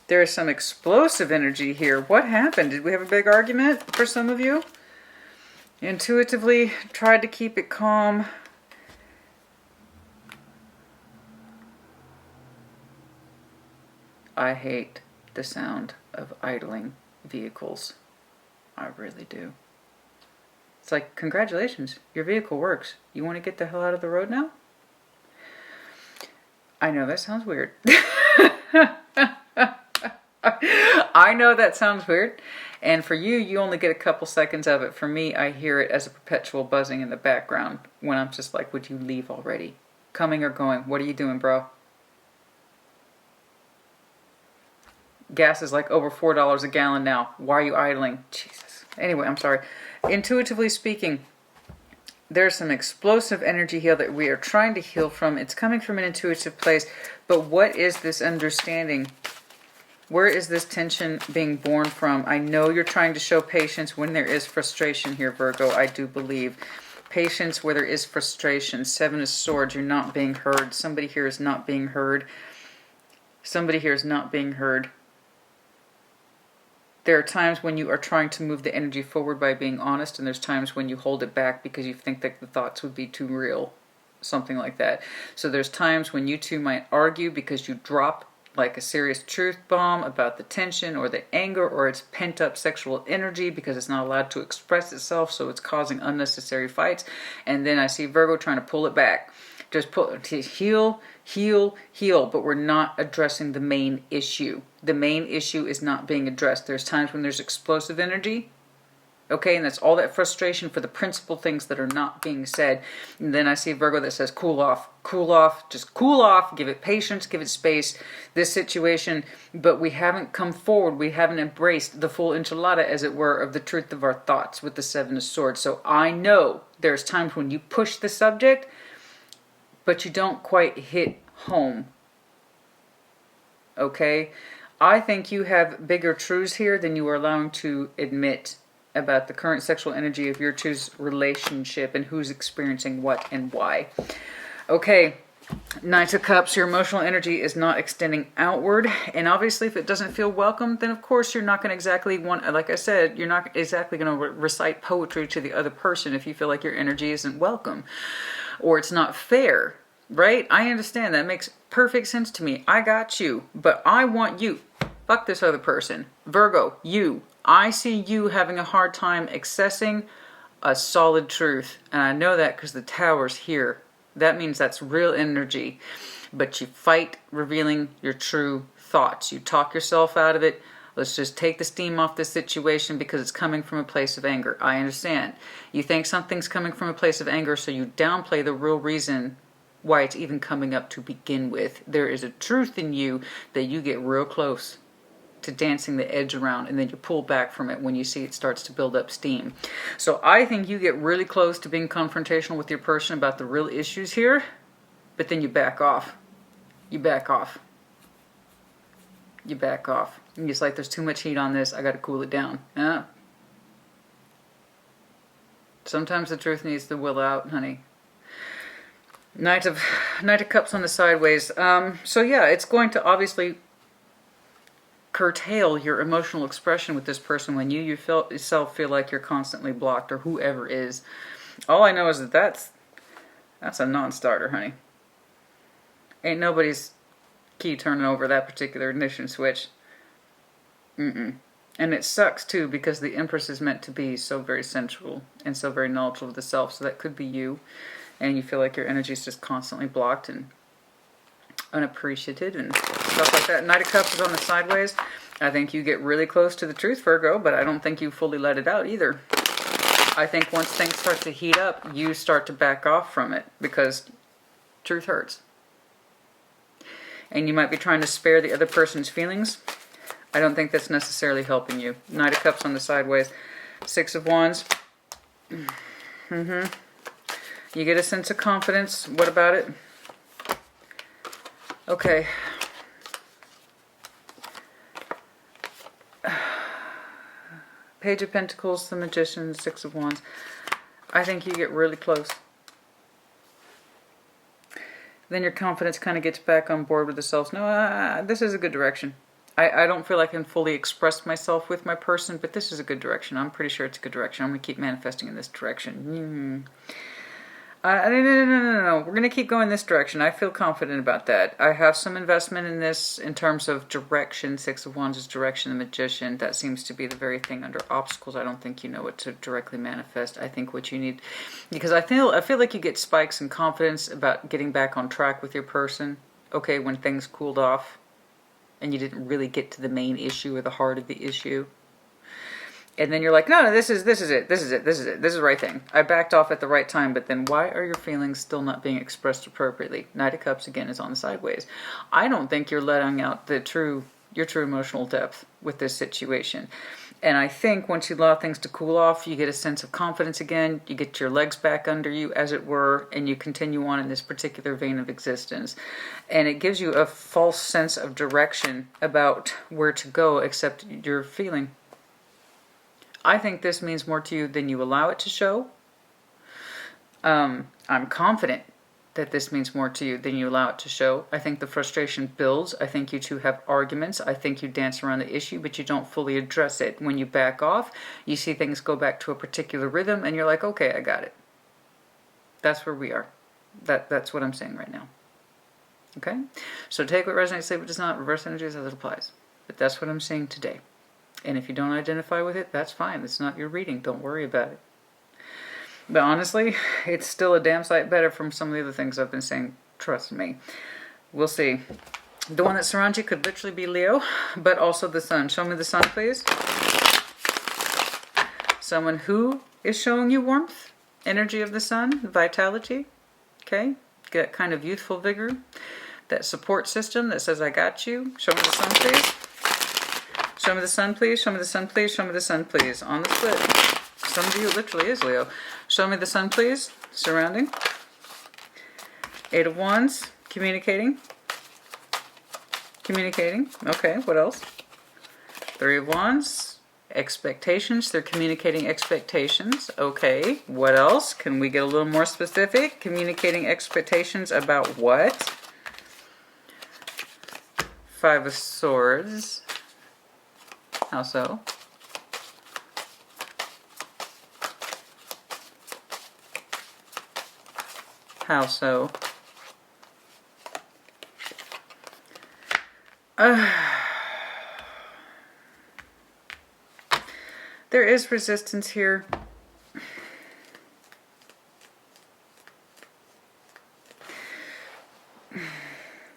There is some explosive energy here. What happened? Did we have a big argument for some of you? Intuitively tried to keep it calm. I hate the sound of idling vehicles. I really do. It's like, congratulations, your vehicle works. You want to get the hell out of the road now? I know that sounds weird. I know that sounds weird. And for you, you only get a couple seconds of it. For me, I hear it as a perpetual buzzing in the background when I'm just like, would you leave already? Coming or going? What are you doing, bro? Gas is like over $4 a gallon now. Why are you idling? Jesus. Anyway, I'm sorry. Intuitively speaking, there's some explosive energy here that we are trying to heal from. It's coming from an intuitive place. But what is this understanding? Where is this tension being born from? I know you're trying to show patience when there is frustration here, Virgo. I do believe. Patience where there is frustration. Seven of Swords, you're not being heard. Somebody here is not being heard. Somebody here is not being heard. There are times when you are trying to move the energy forward by being honest, and there's times when you hold it back because you think that the thoughts would be too real. Something like that. So there's times when you two might argue because you drop like a serious truth bomb about the tension or the anger, or it's pent up sexual energy because it's not allowed to express itself, so it's causing unnecessary fights. And then I see Virgo trying to pull it back. Just pull, heal, but we're not addressing the main issue. The main issue is not being addressed. There's times when there's explosive energy. Okay, and that's all that frustration for the principal things that are not being said. And then I see Virgo that says, cool off, just cool off, give it patience, give it space, this situation. But we haven't come forward, we haven't embraced the full enchilada, as it were, of the truth of our thoughts with the Seven of Swords. So I know there's times when you push the subject, but you don't quite hit home. Okay? I think you have bigger truths here than you are allowing to admit about the current sexual energy of your two's relationship and who's experiencing what and why. Okay, Knight of Cups, your emotional energy is not extending outward. And obviously if it doesn't feel welcome, then of course you're not going to exactly want, like I said, you're not exactly going to recite poetry to the other person if you feel like your energy isn't welcome or it's not fair, right? I understand. That makes perfect sense to me. I got you, but I want you. Fuck this other person. Virgo, you. I see you having a hard time accessing a solid truth. And I know that because the Tower's here. That means that's real energy. But you fight revealing your true thoughts. You talk yourself out of it. Let's just take the steam off this situation because it's coming from a place of anger. I understand. You think something's coming from a place of anger, so you downplay the real reason why it's even coming up to begin with. There is a truth in you that you get real close to dancing the edge around, and then you pull back from it when you see it starts to build up steam. So I think you get really close to being confrontational with your person about the real issues here, but then you back off. You back off. You back off. And it's like, there's too much heat on this, I gotta cool it down. Sometimes the truth needs to will out, honey. Knight of Cups on the sideways. So yeah, it's going to obviously curtail your emotional expression with this person when you yourself feel like you're constantly blocked, or whoever is. All I know is that that's a non-starter, honey. Ain't nobody's key turning over that particular ignition switch. And it sucks too, because the Empress is meant to be so very sensual and so very knowledgeable of the self. So that could be you, and you feel like your energy is just constantly blocked and unappreciated and stuff like that. Knight of Cups is on the sideways. I think you get really close to the truth, Virgo, but I don't think you fully let it out either. I think once things start to heat up, you start to back off from it because truth hurts. And you might be trying to spare the other person's feelings. I don't think that's necessarily helping you. Knight of Cups on the sideways. Six of Wands. You get a sense of confidence. What about it? Okay. Page of Pentacles, the Magician, Six of Wands. I think you get really close. Then your confidence kind of gets back on board with the self. No, this is a good direction. I don't feel like I can fully express myself with my person, but this is a good direction. I'm pretty sure it's a good direction. I'm going to keep manifesting in this direction. No. We're going to keep going this direction. I feel confident about that. I have some investment in this in terms of direction. Six of Wands is direction, the Magician. That seems to be the very thing under obstacles. I don't think you know what to directly manifest. I think what you need, because I feel like you get spikes in confidence about getting back on track with your person. Okay, when things cooled off. and you didn't really get to the main issue or the heart of the issue. And then you're like, no, this is it. This is the right thing. I backed off at the right time, but then why are your feelings still not being expressed appropriately? Knight of Cups, again, is on the sideways. I don't think you're letting out your true emotional depth with this situation. And I think once you allow things to cool off, you get a sense of confidence again, you get your legs back under you, as it were, and you continue on in this particular vein of existence. And it gives you a false sense of direction about where to go, except you're feeling. I think this means more to you than you allow it to show. I'm confident that this means more to you than you allow it to show. I think the frustration builds. I think you two have arguments. I think you dance around the issue, but you don't fully address it. When you back off, you see things go back to a particular rhythm, and you're like, okay, I got it. That's where we are. That's what I'm saying right now. Okay? So take what resonates, say what does not. Reverse energies as it applies. But that's what I'm saying today. And if you don't identify with it, that's fine. It's not your reading. Don't worry about it. But honestly, it's still a damn sight better from some of the other things I've been saying. Trust me. We'll see. The one that surrounds you could literally be Leo, but also the sun. Show me the sun, please. Someone who is showing you warmth, energy of the sun, vitality. Okay? That kind of youthful vigor. That support system that says, I got you. Show me the sun, please. Show me the sun, please. Show me the sun, please. Show me the sun, please. On the split. Some of you, it literally is Leo. Show me the sun, please. Surrounding. 8 of Wands. Communicating. Communicating. Okay, what else? 3 of Wands. Expectations. They're communicating expectations. Okay, what else? Can we get a little more specific? Communicating expectations about what? 5 of Swords. How so? How so? There is resistance here.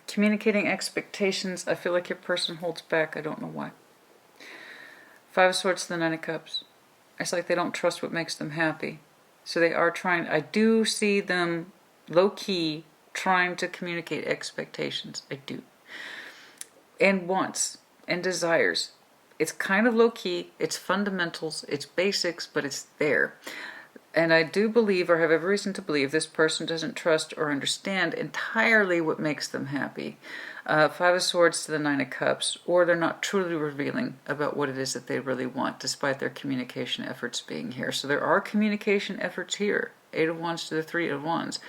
Communicating expectations. I feel like your person holds back. I don't know why. 5 of Swords to the 9 of Cups. It's like they don't trust what makes them happy. So they are trying. I do see them low-key trying to communicate expectations. I do. And wants and desires. It's kind of low-key. It's fundamentals. It's basics, but it's there. And I do believe, or have every reason to believe, this person doesn't trust or understand entirely what makes them happy. 5 of Swords to the 9 of Cups, or they're not truly revealing about what it is that they really want, despite their communication efforts being here. So there are communication efforts here. 8 of Wands to the 3 of Wands.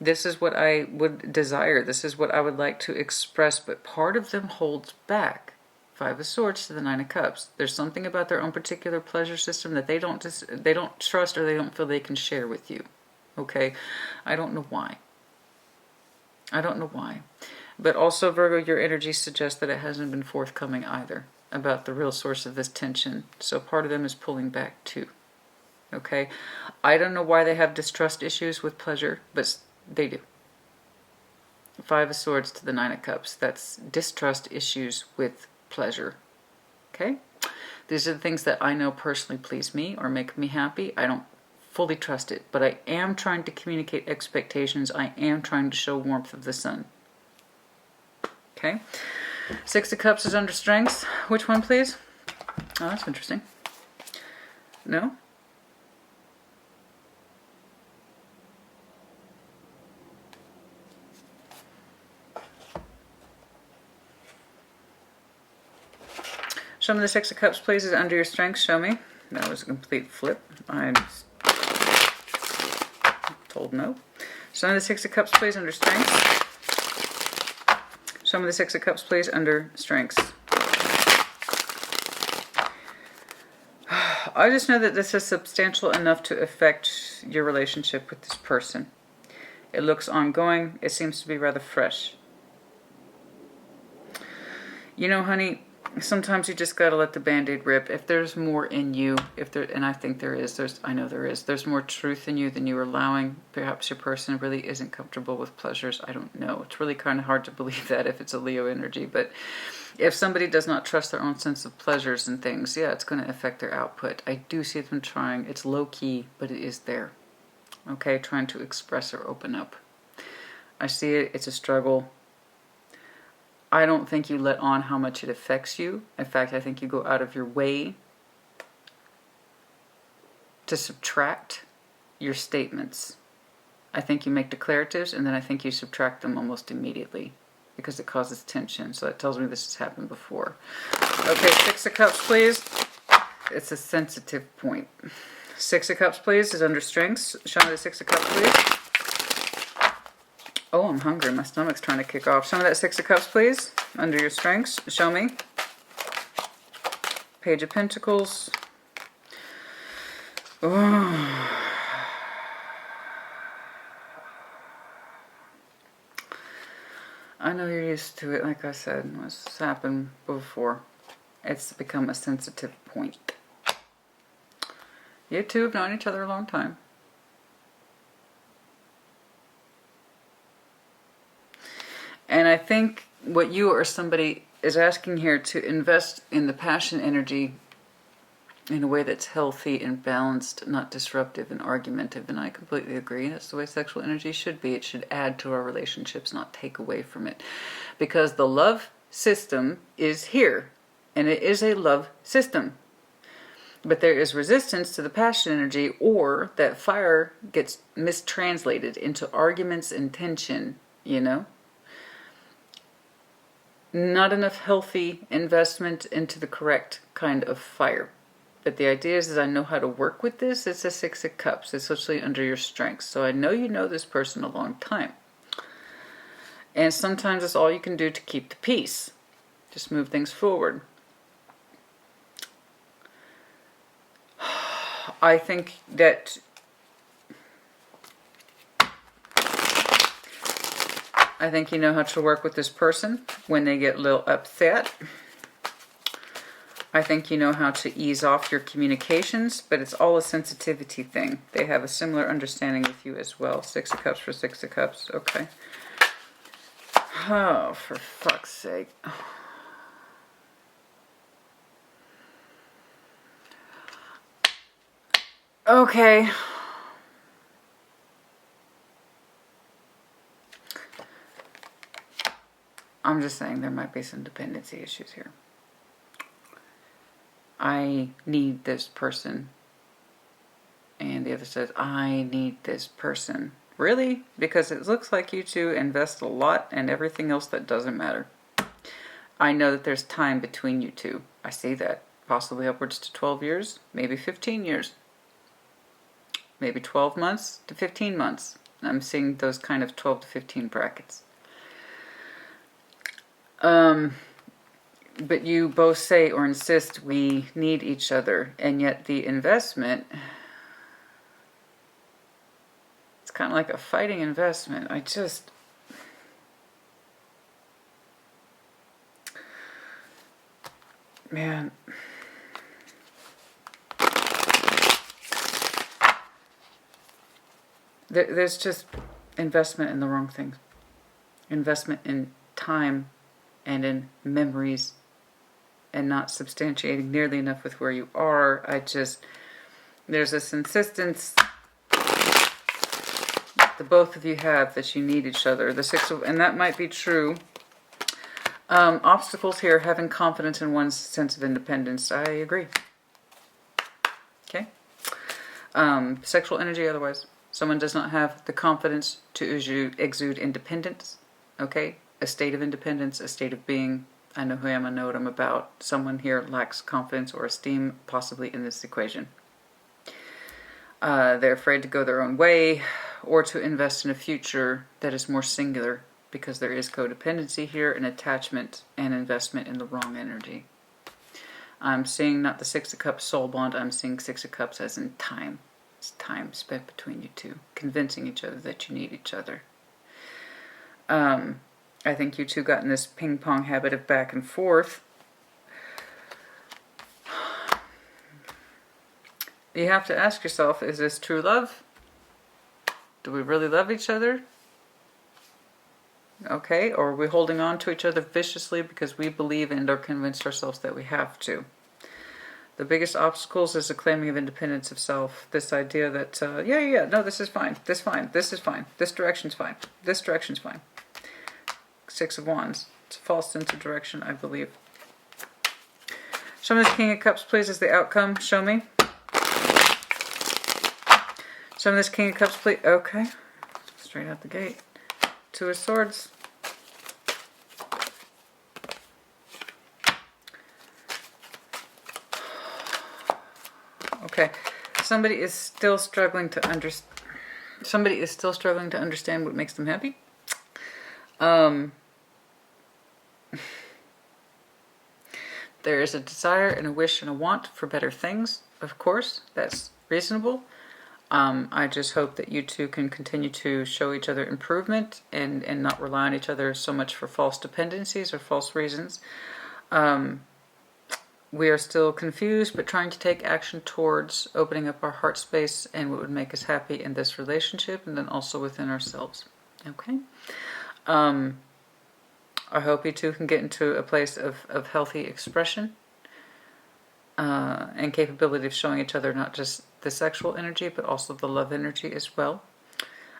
This is what I would desire. This is what I would like to express, but part of them holds back. 5 of Swords to the 9 of Cups. There's something about their own particular pleasure system that they don't trust, or they don't feel they can share with you. Okay? I don't know why. I don't know why. But also, Virgo, your energy suggests that it hasn't been forthcoming either about the real source of this tension. So part of them is pulling back too. Okay? I don't know why they have distrust issues with pleasure, but they do. 5 of Swords to the 9 of Cups. That's distrust issues with pleasure. Okay? These are the things that I know personally please me or make me happy. I don't fully trust it, but I am trying to communicate expectations. I am trying to show warmth of the sun. Okay? 6 of Cups is under strengths. Which one, please? Oh, that's interesting. No? Show me the 6 of Cups, please, is under your strengths. Show me. That was a complete flip. I'm told no. Show me the 6 of Cups, please, under strengths. Show me the 6 of Cups, please, under strengths. I just know that this is substantial enough to affect your relationship with this person. It looks ongoing. It seems to be rather fresh. You know, honey, Sometimes you just got to let the Band-Aid rip. If there's more in you, and I think there is, I know there is, there's more truth in you than you're allowing. Perhaps your person really isn't comfortable with pleasures. I don't know. It's really kind of hard to believe that if it's a Leo energy. But if somebody does not trust their own sense of pleasures and things, yeah, it's going to affect their output. I do see them trying. It's low-key, but it is there. Okay, trying to express or open up. I see it. It's a struggle. I don't think you let on how much it affects you. In fact, I think you go out of your way to subtract your statements. I think you make declaratives, and then I think you subtract them almost immediately because it causes tension. So that tells me this has happened before. Okay, 6 of Cups, please. It's a sensitive point. 6 of Cups, please, is under strengths. Show me the 6 of Cups, please. Oh, I'm hungry. My stomach's trying to kick off. Show me that 6 of Cups, please. Under your strengths. Show me. Page of Pentacles. Oh. I know you're used to it. Like I said, it's happened before. It's become a sensitive point. You two have known each other a long time. And I think what you or somebody is asking here to invest in the passion energy in a way that's healthy and balanced, not disruptive and argumentative. And I completely agree. That's the way sexual energy should be. It should add to our relationships, not take away from it. Because the love system is here. And it is a love system. But there is resistance to the passion energy, or that fire gets mistranslated into arguments and tension, you know? Not enough healthy investment into the correct kind of fire. But the idea is that I know how to work with this. It's a 6 of Cups. It's literally under your strengths. So I know you know this person a long time. And sometimes it's all you can do to keep the peace. Just move things forward. I think that you know how to work with this person when they get a little upset. I think you know how to ease off your communications, but it's all a sensitivity thing. They have a similar understanding with you as well. 6 of Cups for 6 of Cups. Okay. Oh, for fuck's sake. Okay. I'm just saying there might be some dependency issues here. I need this person. And the other says, I need this person. Really? Because it looks like you two invest a lot and everything else that doesn't matter. I know that there's time between you two. I see that. Possibly upwards to 12 years, maybe 15 years. Maybe 12 months to 15 months. I'm seeing those kind of 12 to 15 brackets. But you both say or insist we need each other, and yet the investment, it's kind of like a fighting investment. Man. There's just investment in the wrong things. Investment in time and in memories and not substantiating nearly enough with where you are. There's this insistence the both of you have that you need each other. And that might be true. Obstacles here, having confidence in one's sense of independence. I agree. Okay. Sexual energy otherwise. Someone does not have the confidence to exude independence. Okay. A state of independence, a state of being. I know who I am, I know what I'm about. Someone here lacks confidence or esteem, possibly in this equation. They're afraid to go their own way or to invest in a future that is more singular, because there is codependency here, an attachment and investment in the wrong energy. I'm seeing not the 6 of Cups soul bond, I'm seeing 6 of Cups as in time. It's time spent between you two, convincing each other that you need each other. I think you two got in this ping-pong habit of back and forth. you have to ask yourself, is this true love? Do we really love each other? Okay, or are we holding on to each other viciously because we believe and are convinced ourselves that we have to? The biggest obstacles is the claiming of independence of self. This idea that, no, this is fine, this fine, this is fine, this direction's fine, this direction's fine. Six of Wands. It's a false sense of direction, I believe. Show me this King of Cups, please, as the outcome. Show me. Show me this King of Cups, please. Okay. Straight out the gate. Two of Swords. Okay. Somebody is still struggling to understand what makes them happy. There is a desire and a wish and a want for better things, of course. That's reasonable. I just hope that you two can continue to show each other improvement and not rely on each other so much for false dependencies or false reasons. We are still confused, but trying to take action towards opening up our heart space and what would make us happy in this relationship, and then also within ourselves. Okay? I hope you two can get into a place of healthy expression and capability of showing each other not just the sexual energy, but also the love energy as well.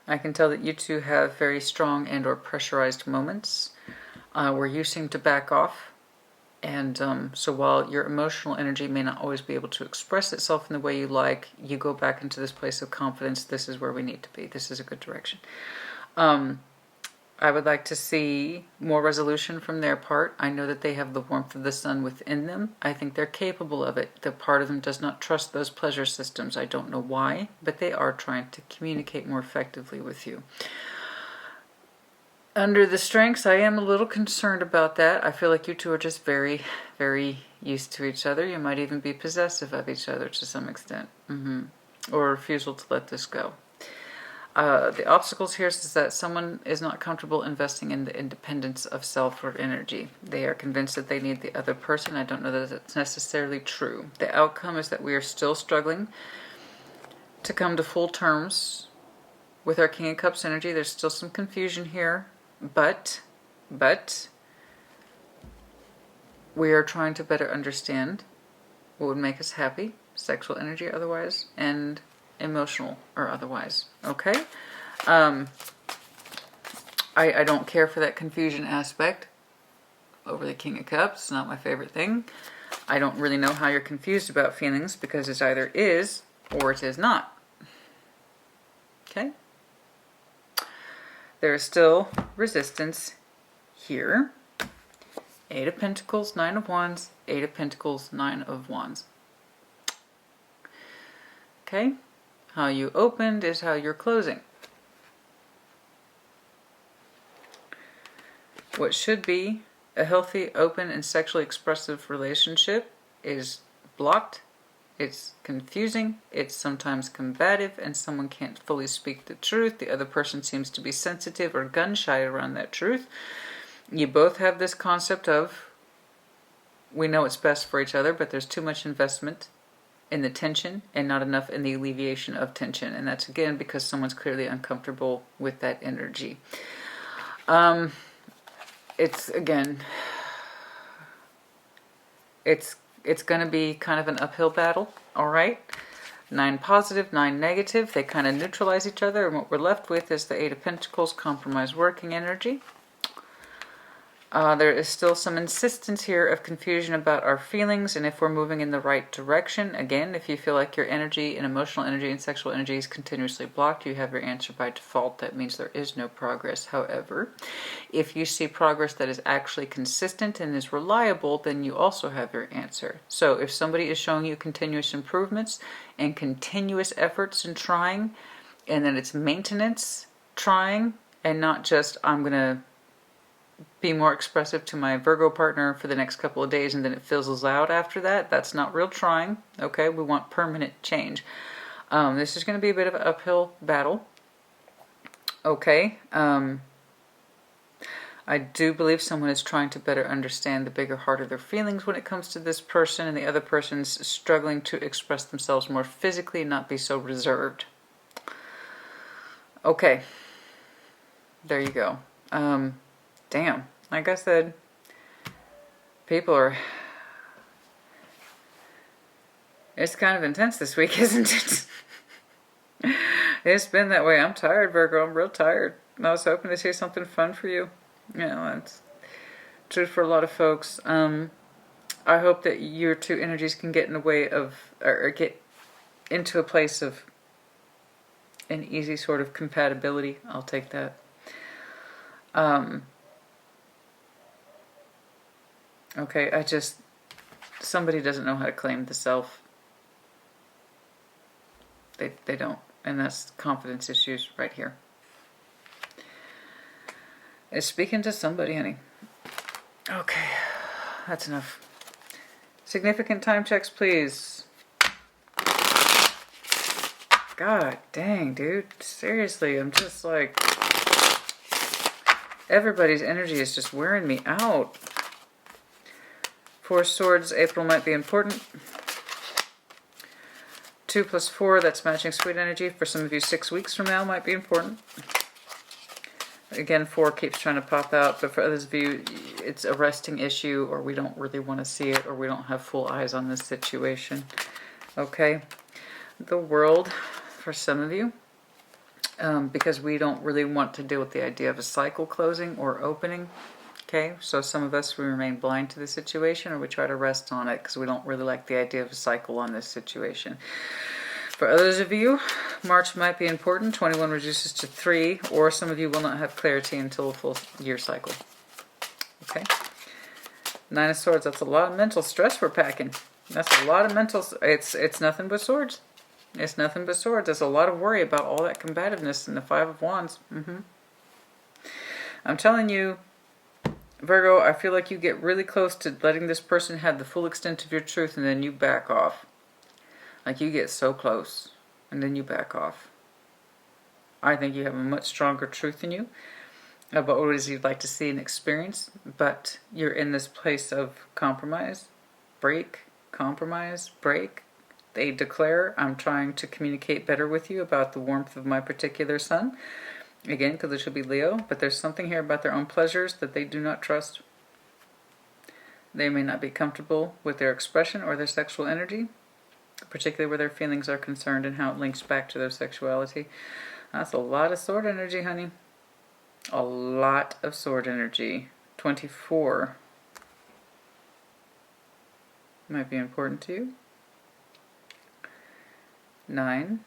I can tell that you two have very strong and or pressurized moments where you seem to back off. And so while your emotional energy may not always be able to express itself in the way you like, you go back into this place of confidence. This is where we need to be. This is a good direction. I would like to see more resolution from their part. I know that they have the warmth of the sun within them. I think they're capable of it. The part of them does not trust those pleasure systems. I don't know why, but they are trying to communicate more effectively with you. Under the strengths, I am a little concerned about that. I feel like you two are just very, very used to each other. You might even be possessive of each other to some extent. Or refusal to let this go. The obstacles here is that someone is not comfortable investing in the independence of self or energy. They are convinced that they need the other person. I don't know that it's necessarily true. The outcome is that we are still struggling to come to full terms with our King of Cups energy. There's still some confusion here, but we are trying to better understand what would make us happy, sexual energy otherwise, and emotional or otherwise. Okay? I don't care for that confusion aspect over the King of Cups. It's not my favorite thing. I don't really know how you're confused about feelings because it either is or it is not. Okay? There is still resistance here. 8 of Pentacles, 9 of Wands, 8 of Pentacles, 9 of Wands. Okay? How you opened is how you're closing. What should be a healthy, open, and sexually expressive relationship is blocked. It's confusing. It's sometimes combative, and someone can't fully speak the truth. The other person seems to be sensitive or gun-shy around that truth. You both have this concept of, we know it's best for each other, but there's too much investment in the tension and not enough in the alleviation of tension. And that's again because someone's clearly uncomfortable with that energy. It's again, it's going to be kind of an uphill battle. All right. 9 positive, 9 negative. They kind of neutralize each other. And what we're left with is the 8 of Pentacles, compromise working energy. There is still some insistence here of confusion about our feelings and if we're moving in the right direction. Again, if you feel like your energy and emotional energy and sexual energy is continuously blocked, you have your answer by default. That means there is no progress. However, if you see progress that is actually consistent and is reliable, then you also have your answer. So if somebody is showing you continuous improvements and continuous efforts in trying, and then it's maintenance trying and not just I'm going to be more expressive to my Virgo partner for the next couple of days and then it fizzles out after that. That's not real trying. Okay, we want permanent change. This is going to be a bit of an uphill battle. Okay. I do believe someone is trying to better understand the bigger heart of their feelings when it comes to this person, and the other person's struggling to express themselves more physically and not be so reserved. Okay. There you go. Damn. Like I said, people are... It's kind of intense this week, isn't it? It's been that way. I'm tired, Virgo. I'm real tired. I was hoping to see something fun for you. You know, it's true for a lot of folks. I hope that your two energies can get in the way of, or get into a place of an easy sort of compatibility. I'll take that. Okay, somebody doesn't know how to claim the self. They don't. And that's confidence issues right here. It's speaking to somebody, honey. Okay, that's enough. Significant time checks, please. God dang, dude. Seriously, I'm just like... Everybody's energy is just wearing me out. 4 swords, April might be important. 2 plus 4, that's matching sweet energy. For some of you, 6 weeks from now might be important. Again, 4 keeps trying to pop out, but for others of you, it's a resting issue, or we don't really want to see it, or we don't have full eyes on this situation. Okay? The World, for some of you, because we don't really want to deal with the idea of a cycle closing or opening. Okay, so some of us, we remain blind to the situation, or we try to rest on it because we don't really like the idea of a cycle on this situation. For others of you, March might be important. 21 reduces to 3, or some of you will not have clarity until a full year cycle. Okay, 9 of Swords, that's a lot of mental stress we're packing. That's a lot of mental, it's nothing but swords. It's nothing but swords. There's a lot of worry about all that combativeness in the 5 of Wands. I'm telling you, Virgo, I feel like you get really close to letting this person have the full extent of your truth, and then you back off. Like, you get so close, and then you back off. I think you have a much stronger truth in you about what it is you'd like to see and experience, but you're in this place of compromise, break, compromise, break. They declare, I'm trying to communicate better with you about the warmth of my particular sun. Again, because it should be Leo, but there's something here about their own pleasures that they do not trust. They may not be comfortable with their expression or their sexual energy, particularly where their feelings are concerned and how it links back to their sexuality. That's a lot of sword energy, honey. A lot of sword energy. 24 might be important to you. 9.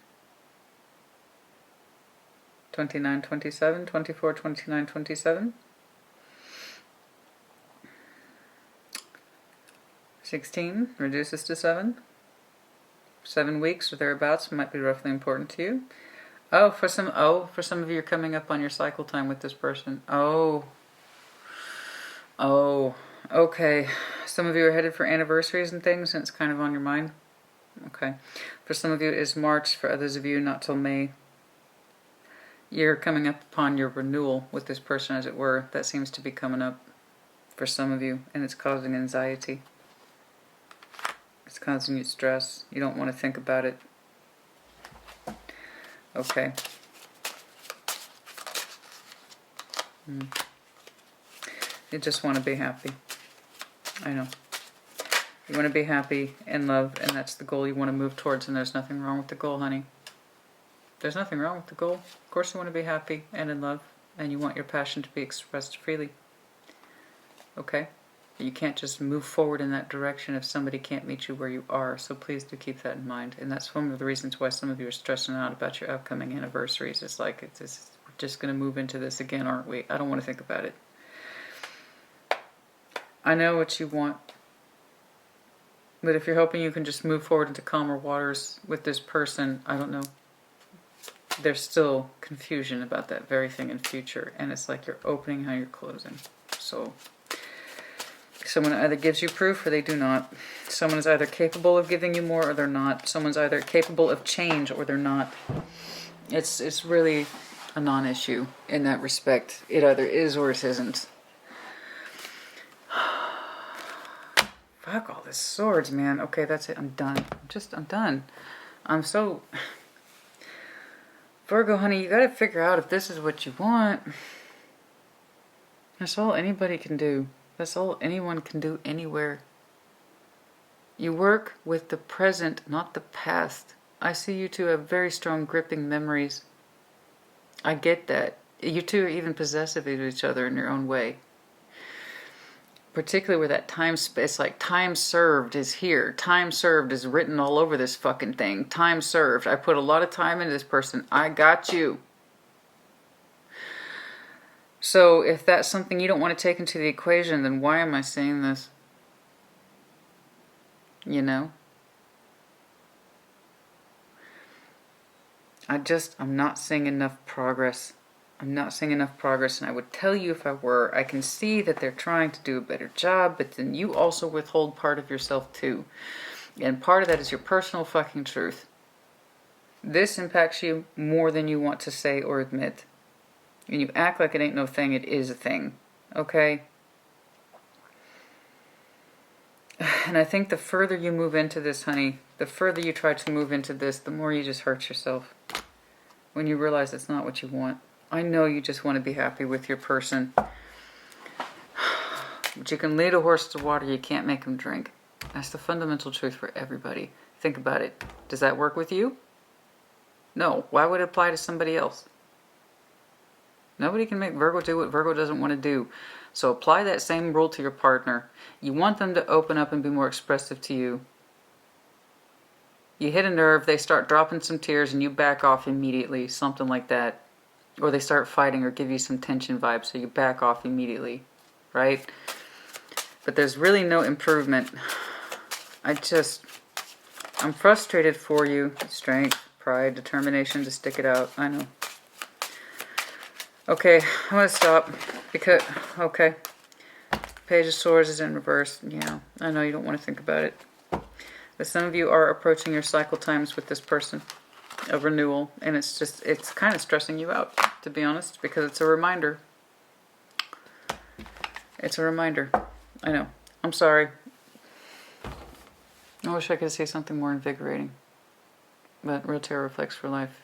29, 27, 24, 29, 27. 16 reduces to 7. 7 weeks or thereabouts might be roughly important to you. For some of you, you're coming up on your cycle time with this person. Okay. Some of you are headed for anniversaries and things, and it's kind of on your mind. Okay. For some of you, it is March. For others of you, not till May. You're coming up upon your renewal with this person, as it were. That seems to be coming up for some of you, and it's causing anxiety. It's causing you stress. You don't want to think about it. Okay. You just want to be happy. I know. You want to be happy in love, and that's the goal you want to move towards, and there's nothing wrong with the goal, honey. There's nothing wrong with the goal. Of course you want to be happy and in love, and you want your passion to be expressed freely. Okay? You can't just move forward in that direction if somebody can't meet you where you are, so please do keep that in mind. And that's one of the reasons why some of you are stressing out about your upcoming anniversaries. It's like, we're just going to move into this again, aren't we? I don't want to think about it. I know what you want, but if you're hoping you can just move forward into calmer waters with this person, I don't know. There's still confusion about that very thing in future, and it's like you're opening how you're closing. So someone either gives you proof or they do not. Someone is either capable of giving you more or they're not. Someone's either capable of change or they're not. It's really a non-issue in that respect. It either is or it isn't. Fuck all this swords, man. Okay, that's it. I'm done. I'm done. I'm so... Virgo, honey, you gotta figure out if this is what you want. That's all anybody can do. That's all anyone can do anywhere. You work with the present, not the past. I see you two have very strong gripping memories. I get that. You two are even possessive of each other in your own way. Particularly where that time space, like time served is here. Time served is written all over this fucking thing. Time served. I put a lot of time into this person. I got you. So if that's something you don't want to take into the equation, then why am I saying this? You know? I'm not seeing enough progress. I'm not seeing enough progress, and I would tell you if I were. I can see that they're trying to do a better job, but then you also withhold part of yourself too. And part of that is your personal fucking truth. This impacts you more than you want to say or admit. And you act like it ain't no thing, it is a thing. Okay? And I think the further you move into this, honey, the further you try to move into this, the more you just hurt yourself. When you realize it's not what you want. I know you just want to be happy with your person. But you can lead a horse to water, you can't make him drink. That's the fundamental truth for everybody. Think about it. Does that work with you? No. Why would it apply to somebody else? Nobody can make Virgo do what Virgo doesn't want to do. So apply that same rule to your partner. You want them to open up and be more expressive to you. You hit a nerve, they start dropping some tears, and you back off immediately. Something like that. Or they start fighting or give you some tension vibes, so you back off immediately. Right? But there's really no improvement. I'm frustrated for you. Strength, pride, determination to stick it out. I know. Okay, I'm going to stop. Because, okay. Page of Swords is in reverse. Yeah, I know you don't want to think about it. But some of you are approaching your cycle times with this person. A renewal. And it's kind of stressing you out, to be honest. Because it's a reminder. It's a reminder. I know. I'm sorry. I wish I could say something more invigorating. But Real Tarot reflects for life.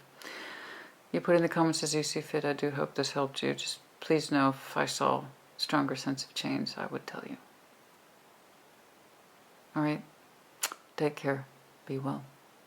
You put in the comments as you see fit. I do hope this helped you. Just please know if I saw a stronger sense of change, I would tell you. Alright? Take care. Be well.